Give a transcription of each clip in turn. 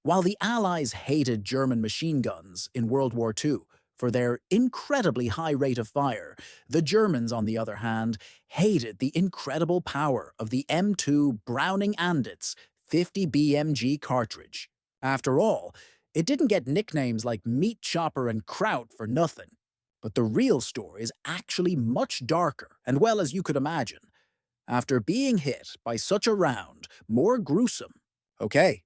While the Allies hated German machine guns in World War II for their incredibly high rate of fire, the Germans, on the other hand, hated the incredible power of the M2 Browning Anditz 50 BMG cartridge. After all, it didn't get nicknames like Meat Chopper and Kraut for nothing. But the real story is actually much darker and, well, as you could imagine, after being hit by such a round, more gruesome. Okay,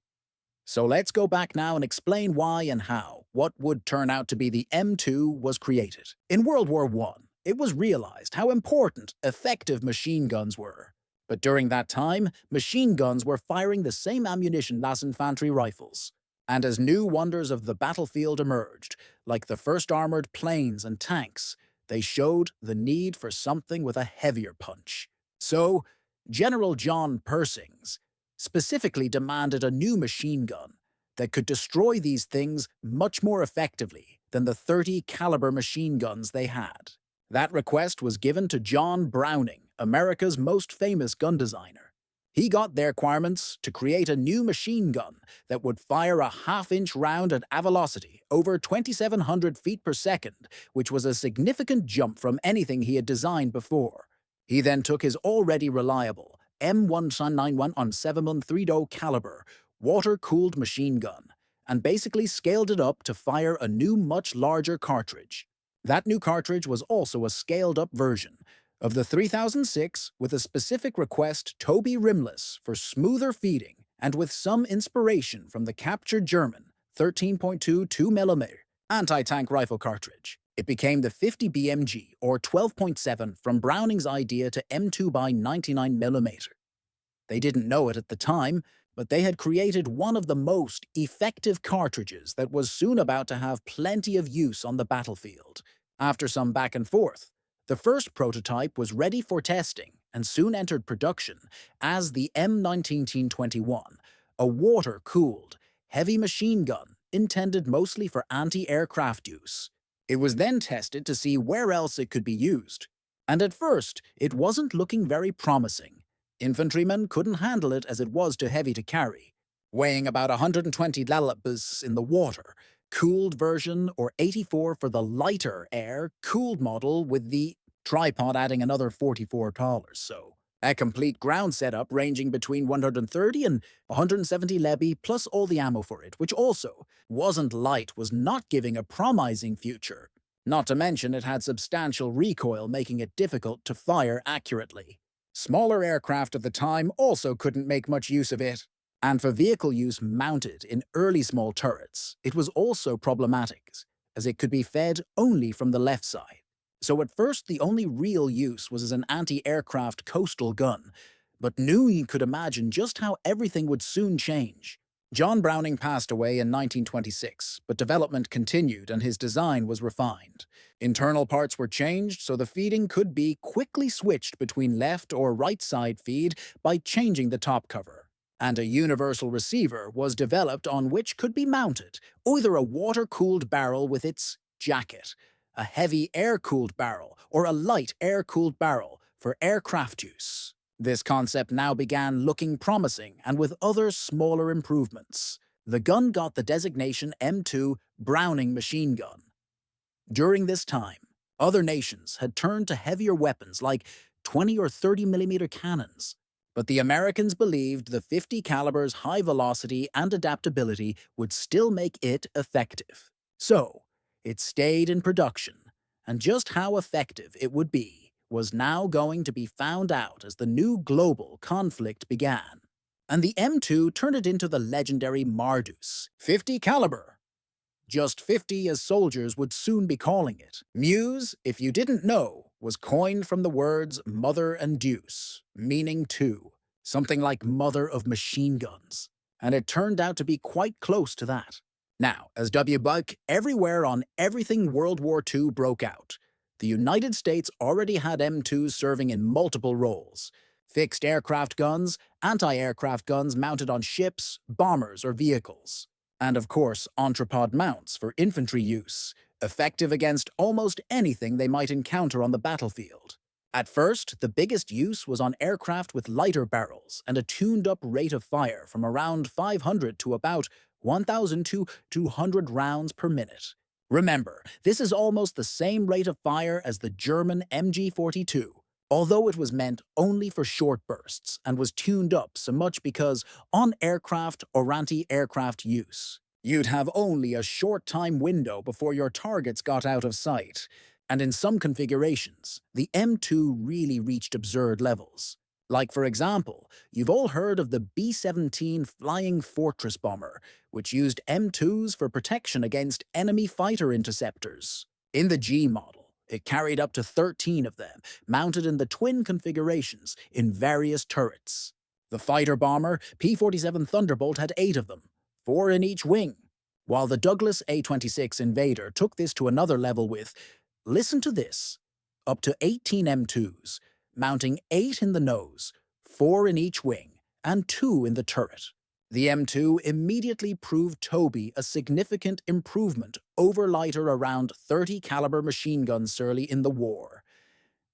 so let's go back now and explain why and how what would turn out to be the M2 was created. In World War I, it was realized how important effective machine guns were. But during that time, machine guns were firing the same ammunition as infantry rifles. And as new wonders of the battlefield emerged, like the first armored planes and tanks, they showed the need for something with a heavier punch. So, General John Persings specifically demanded a new machine gun that could destroy these things much more effectively than the 30 caliber machine guns they had. That request was given to John Browning, America's most famous gun designer. He got their requirements to create a new machine gun that would fire a half-inch round at a velocity over 2,700 feet per second, which was a significant jump from anything he had designed before. He then took his already reliable M1991 on 7.30 caliber water-cooled machine gun and basically scaled it up to fire a new, much larger cartridge. That new cartridge was also a scaled-up version of the 3006 with a specific request Toby rimless for smoother feeding and with some inspiration from the captured German 13.2 2mm anti-tank rifle cartridge. It became the 50 BMG, or 12.7, from Browning's idea to M2 by 99mm. They didn't know it at the time, but they had created one of the most effective cartridges that was soon about to have plenty of use on the battlefield. After some back and forth, the first prototype was ready for testing and soon entered production as the M1921, a water-cooled, heavy machine gun intended mostly for anti-aircraft use. It was then tested to see where else it could be used. And at first, it wasn't looking very promising. Infantrymen couldn't handle it as it was too heavy to carry, weighing about 120 lalabas in the water, cooled version, or 84 for the lighter air cooled model with the tripod adding another $44 so. A complete ground setup ranging between 130 and 170 lebi plus all the ammo for it, which also wasn't light, was not giving a promising future. Not to mention it had substantial recoil, making it difficult to fire accurately. Smaller aircraft at the time also couldn't make much use of it. And for vehicle use mounted in early small turrets, it was also problematic, as it could be fed only from the left side. So at first the only real use was as an anti-aircraft coastal gun, but knew you could imagine just how everything would soon change. John Browning passed away in 1926, but development continued and his design was refined. Internal parts were changed so the feeding could be quickly switched between left or right side feed by changing the top cover. And a universal receiver was developed on which could be mounted either a water-cooled barrel with its jacket, a heavy air-cooled barrel, or a light air-cooled barrel for aircraft use. This concept now began looking promising, and with other smaller improvements, the gun got the designation M2 Browning machine gun. During this time, other nations had turned to heavier weapons like 20 or 30mm cannons, but the Americans believed the 50 caliber's high velocity and adaptability would still make it effective. So, it stayed in production, and just how effective it would be was now going to be found out as the new global conflict began. And the M2 turned it into the legendary Mardus, 50 caliber. Just 50 as soldiers would soon be calling it. Muse, if you didn't know, was coined from the words mother and deuce, meaning two, something like mother of machine guns. And it turned out to be quite close to that. Now, as W-Buck everywhere on everything World War II broke out, the United States already had M2s serving in multiple roles. Fixed aircraft guns, anti-aircraft guns mounted on ships, bombers, or vehicles. And of course, entrepod mounts for infantry use, effective against almost anything they might encounter on the battlefield. At first, the biggest use was on aircraft with lighter barrels and a tuned-up rate of fire from around 500 to about 1,000 to 200 rounds per minute. Remember, this is almost the same rate of fire as the German MG-42, although it was meant only for short bursts and was tuned up so much because on aircraft or anti-aircraft use, you'd have only a short time window before your targets got out of sight, and in some configurations, the M2 really reached absurd levels. Like, for example, you've all heard of the B-17 Flying Fortress bomber, which used M2s for protection against enemy fighter interceptors. In the G model, it carried up to 13 of them, mounted in the twin configurations in various turrets. The fighter bomber P-47 Thunderbolt had 8 of them, 4 in each wing, while the Douglas A-26 Invader took this to another level with, listen to this, up to 18 M2s, mounting 8 in the nose, 4 in each wing, and 2 in the turret. The M2 immediately proved Toby a significant improvement over lighter around 30 caliber machine guns early in the war,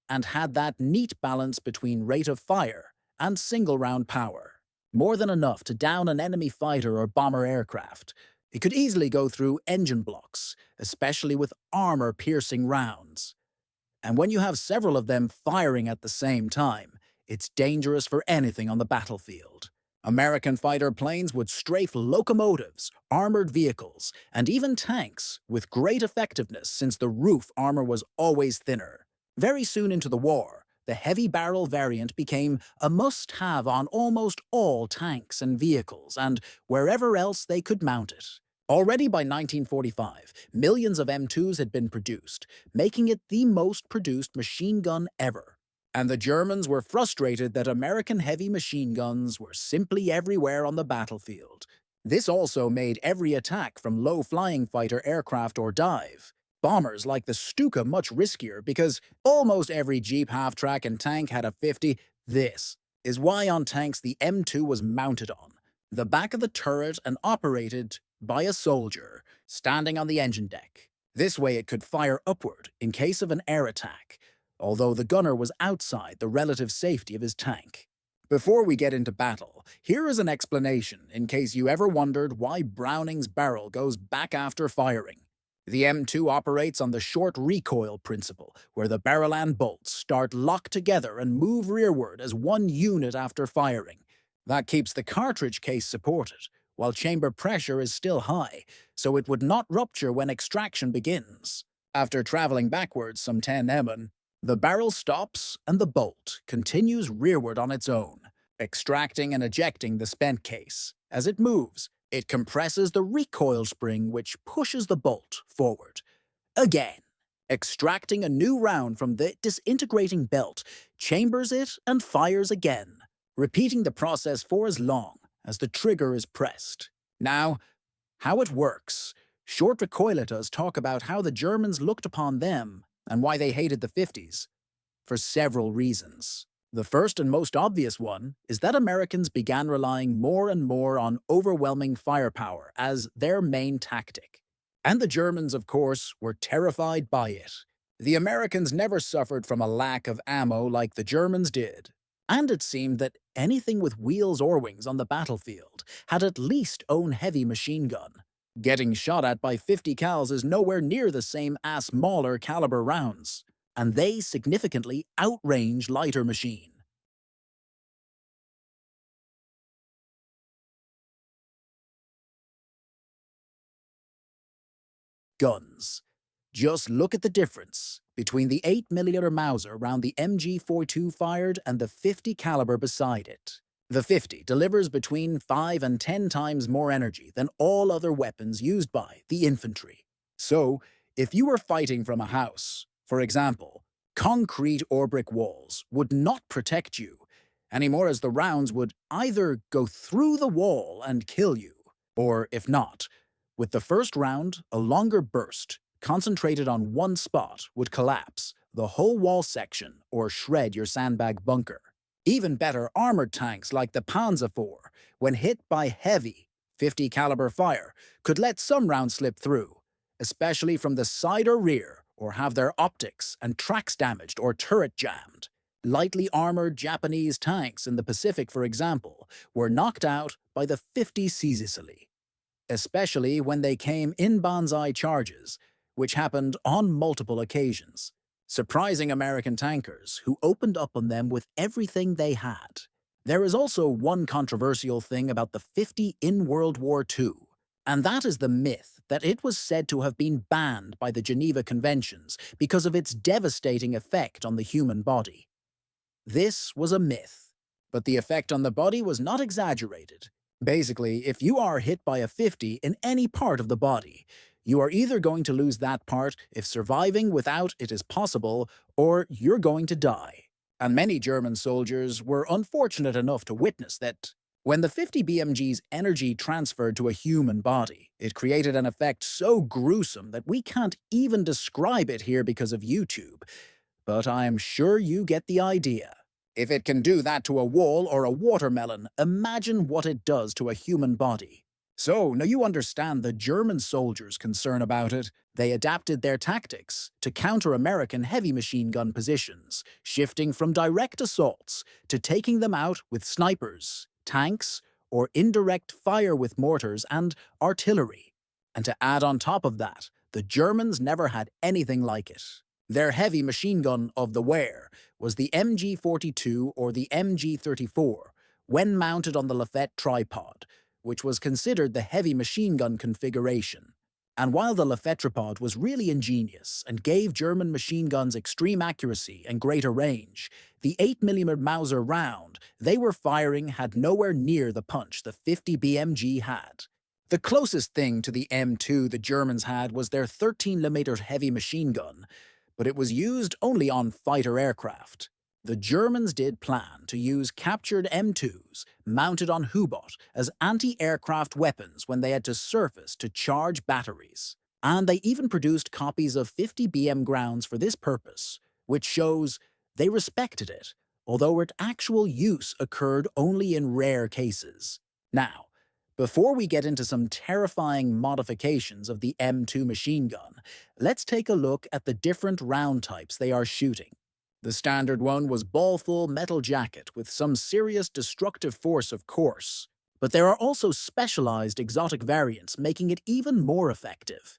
and had that neat balance between rate of fire and single-round power. More than enough to down an enemy fighter or bomber aircraft. It could easily go through engine blocks, especially with armor-piercing rounds. And when you have several of them firing at the same time, it's dangerous for anything on the battlefield. American fighter planes would strafe locomotives, armored vehicles, and even tanks with great effectiveness since the roof armor was always thinner. Very soon into the war, the heavy barrel variant became a must-have on almost all tanks and vehicles and wherever else they could mount it. Already by 1945, millions of M2s had been produced, making it the most produced machine gun ever. And the Germans were frustrated that American heavy machine guns were simply everywhere on the battlefield. This also made every attack from low-flying fighter aircraft or dive. Bombers like the Stuka much riskier because almost every Jeep half-track and tank had a 50. This is why on tanks the M2 was mounted on the back of the turret and operated by a soldier standing on the engine deck. This way it could fire upward in case of an air attack, although the gunner was outside the relative safety of his tank. Before we get into battle, here is an explanation in case you ever wondered why Browning's barrel goes back after firing. The M2 operates on the short recoil principle, where the barrel and bolts start locked together and move rearward as one unit after firing. That keeps the cartridge case supported, while chamber pressure is still high, so it would not rupture when extraction begins. After traveling backwards some 10 mm, the barrel stops and the bolt continues rearward on its own, extracting and ejecting the spent case. As it moves, it compresses the recoil spring which pushes the bolt forward. Again, extracting a new round from the disintegrating belt, chambers it and fires again, repeating the process for as long as the trigger is pressed. Now, how it works. Short recoilers talk about how the Germans looked upon them and why they hated the 50s. For several reasons. The first and most obvious one is that Americans began relying more and more on overwhelming firepower as their main tactic. And the Germans, of course, were terrified by it. The Americans never suffered from a lack of ammo like the Germans did. And it seemed that anything with wheels or wings on the battlefield had at least own heavy machine gun. Getting shot at by 50 cals is nowhere near the same as smaller caliber rounds, and they significantly outrange lighter machine guns. Just look at the difference between the 8mm Mauser round the MG42 fired and the 50 caliber beside it. The 50 delivers between 5 and 10 times more energy than all other weapons used by the infantry. So, if you were fighting from a house, for example, concrete or brick walls would not protect you, anymore as the rounds would either go through the wall and kill you, or if not, with the first round, a longer burst, concentrated on one spot, would collapse the whole wall section or shred your sandbag bunker. Even better, armored tanks like the Panzer IV, when hit by heavy 50 caliber fire, could let some rounds slip through, especially from the side or rear, or have their optics and tracks damaged or turret jammed. Lightly armored Japanese tanks in the Pacific, for example, were knocked out by the 50s easily. especially when they came in banzai charges, which happened on multiple occasions, surprising American tankers who opened up on them with everything they had. There is also one controversial thing about the 50 in World War II, and that is the myth that it was said to have been banned by the Geneva Conventions because of its devastating effect on the human body. This was a myth, but the effect on the body was not exaggerated. Basically, if you are hit by a 50 in any part of the body, you are either going to lose that part if surviving without it is possible, or you're going to die. And many German soldiers were unfortunate enough to witness that. When the 50 BMG's energy transferred to a human body, it created an effect so gruesome that we can't even describe it here because of YouTube. But I'm sure you get the idea. If it can do that to a wall or a watermelon, imagine what it does to a human body. So, now you understand the German soldiers' concern about it. They adapted their tactics to counter American heavy machine gun positions, shifting from direct assaults to taking them out with snipers, tanks, or indirect fire with mortars and artillery. And to add on top of that, the Germans never had anything like it. Their heavy machine gun of the Wehr was the MG42 or the MG34, when mounted on the Lafette tripod, which was considered the heavy machine gun configuration. And while the Lafette tripod was really ingenious and gave German machine guns extreme accuracy and greater range, the 8mm Mauser round they were firing had nowhere near the punch the 50 BMG had. The closest thing to the M2 the Germans had was their 13mm heavy machine gun, but it was used only on fighter aircraft. The Germans did plan to use captured M2s mounted on U-boat as anti-aircraft weapons when they had to surface to charge batteries. And they even produced copies of 50 BM grounds for this purpose, which shows they respected it, although its actual use occurred only in rare cases. Now, before we get into some terrifying modifications of the M2 machine gun, let's take a look at the different round types they are shooting. The standard one was ball-full metal jacket with some serious destructive force, of course, but there are also specialized exotic variants making it even more effective.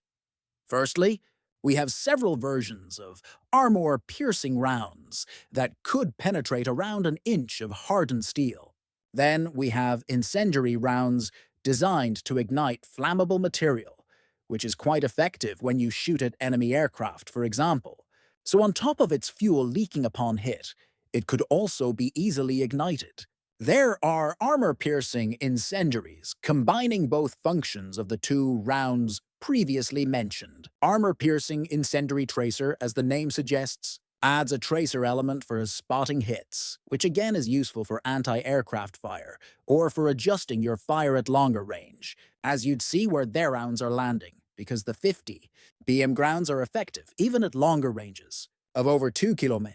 Firstly, we have several versions of armor-piercing rounds that could penetrate around an inch of hardened steel. Then we have incendiary rounds designed to ignite flammable material, which is quite effective when you shoot at enemy aircraft, for example. So on top of its fuel leaking upon hit, it could also be easily ignited. There are armor-piercing incendiaries, combining both functions of the two rounds previously mentioned. Armor-piercing incendiary tracer, as the name suggests, adds a tracer element for spotting hits, which again is useful for anti-aircraft fire, or for adjusting your fire at longer range, as you'd see where their rounds are landing, because the 50 BM grounds are effective even at longer ranges, of over 2 km.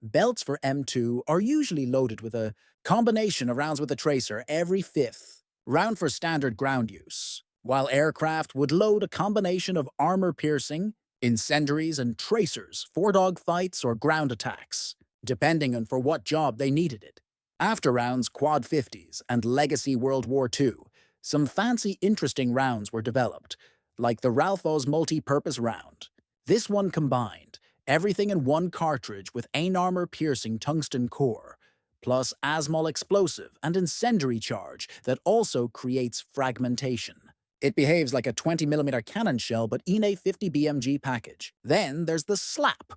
Belts for M2 are usually loaded with a combination of rounds with a tracer every fifth round for standard ground use, while aircraft would load a combination of armor-piercing, incendiaries, and tracers for dogfights or ground attacks, depending on for what job they needed it. After rounds, Quad 50s, and Legacy World War II, some fancy interesting rounds were developed, like the Ralphos multi-purpose round. This one combined everything in one cartridge with an armor-piercing tungsten core, plus ASMOL explosive and incendiary charge that also creates fragmentation. It behaves like a 20mm cannon shell but in a 50 BMG package. Then there's the SLAP,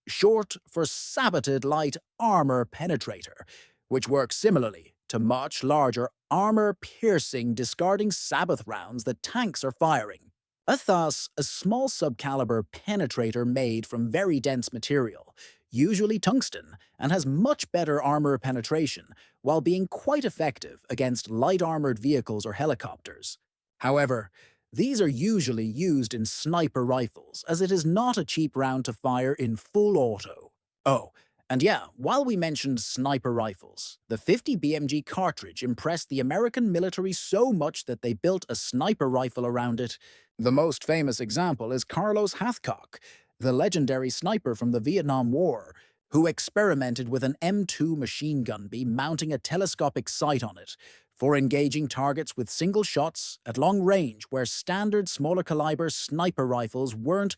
short for Saboted Light Armor Penetrator, which works similarly to much larger armor-piercing discarding Sabbath rounds that tanks are firing. Thus, a small subcaliber penetrator made from very dense material, usually tungsten, and has much better armor penetration, while being quite effective against light-armored vehicles or helicopters. However, these are usually used in sniper rifles, as it is not a cheap round to fire in full auto. Oh, and yeah, while we mentioned sniper rifles, the 50 BMG cartridge impressed the American military so much that they built a sniper rifle around it. The most famous example is Carlos Hathcock, the legendary sniper from the Vietnam War, who experimented with an M2 machine gun beam mounting a telescopic sight on it for engaging targets with single shots at long range where standard smaller caliber sniper rifles weren't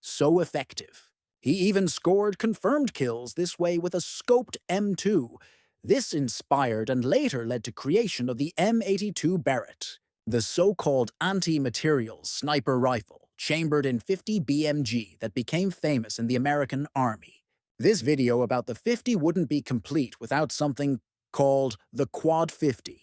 so effective. He even scored confirmed kills this way with a scoped M2. This inspired and later led to creation of the M82 Barrett, the so-called anti-material sniper rifle chambered in 50 BMG that became famous in the American Army. This video about the 50 wouldn't be complete without something called the Quad 50.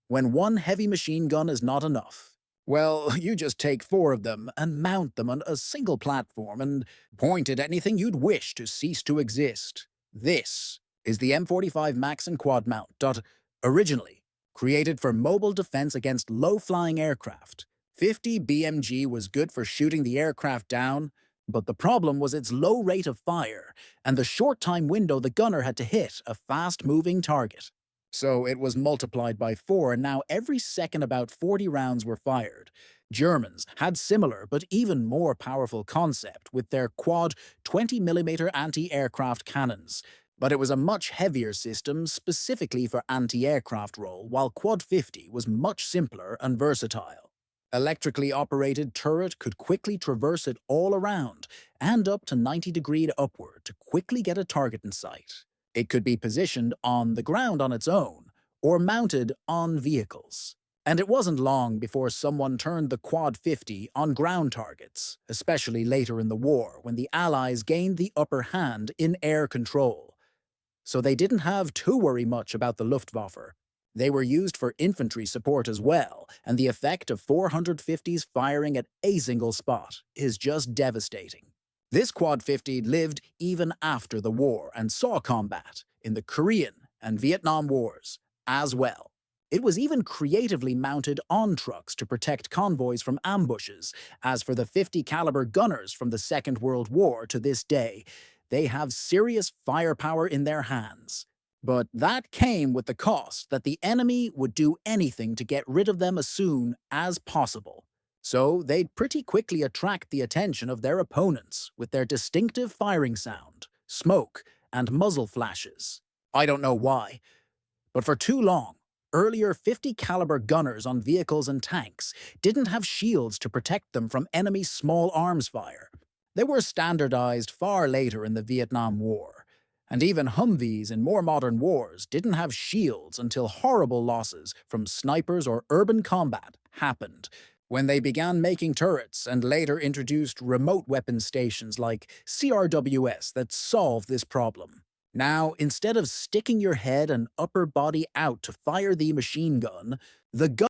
When one heavy machine gun is not enough, well, you just take 4 of them and mount them on a single platform and point at anything you'd wish to cease to exist. This is the M45 Max and Quad Mount. Originally created for mobile defense against low-flying aircraft, 50 BMG was good for shooting the aircraft down, but the problem was its low rate of fire and the short time window the gunner had to hit a fast-moving target. So it was multiplied by 4, and now every second about 40 rounds were fired. Germans had similar but even more powerful concept with their quad 20mm anti-aircraft cannons, but it was a much heavier system specifically for anti-aircraft role, while Quad 50 was much simpler and versatile. Electrically operated turret could quickly traverse it all around and up to 90° upward to quickly get a target in sight. It could be positioned on the ground on its own, or mounted on vehicles. And it wasn't long before someone turned the Quad 50 on ground targets, especially later in the war when the Allies gained the upper hand in air control. So they didn't have to worry much about the Luftwaffe. They were used for infantry support as well, and the effect of 450s firing at a single spot is just devastating. This Quad 50 lived even after the war and saw combat in the Korean and Vietnam Wars as well. It was even creatively mounted on trucks to protect convoys from ambushes. As for the 50 caliber gunners from the Second World War to this day, they have serious firepower in their hands. But that came with the cost that the enemy would do anything to get rid of them as soon as possible. So they'd pretty quickly attract the attention of their opponents with their distinctive firing sound, smoke, and muzzle flashes. I don't know why, but for too long, earlier 50 caliber gunners on vehicles and tanks didn't have shields to protect them from enemy small arms fire. They were standardized far later in the Vietnam War, and even Humvees in more modern wars didn't have shields until horrible losses from snipers or urban combat happened, when they began making turrets and later introduced remote weapon stations like CRWS that solved this problem. Now, instead of sticking your head and upper body out to fire the machine gun, the gun